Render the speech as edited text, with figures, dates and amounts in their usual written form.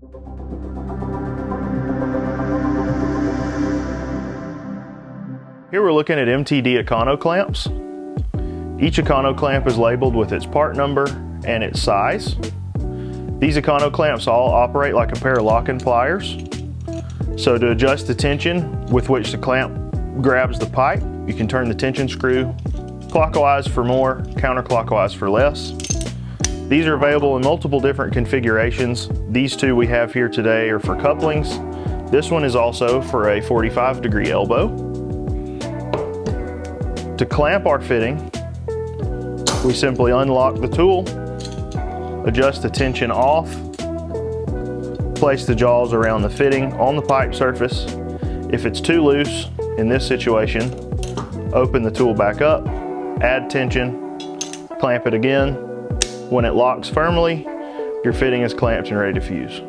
Here we're looking at MTD EconoClamps. Each EconoClamp is labeled with its part number and its size. These EconoClamps all operate like a pair of locking pliers. So to adjust the tension with which the clamp grabs the pipe, you can turn the tension screw clockwise for more, counterclockwise for less. These are available in multiple different configurations. These two we have here today are for couplings. This one is also for a 45-degree elbow. To clamp our fitting, we simply unlock the tool, adjust the tension off, place the jaws around the fitting on the pipe surface. If it's too loose, in this situation, open the tool back up, add tension, clamp it again. When it locks firmly, your fitting is clamped and ready to fuse.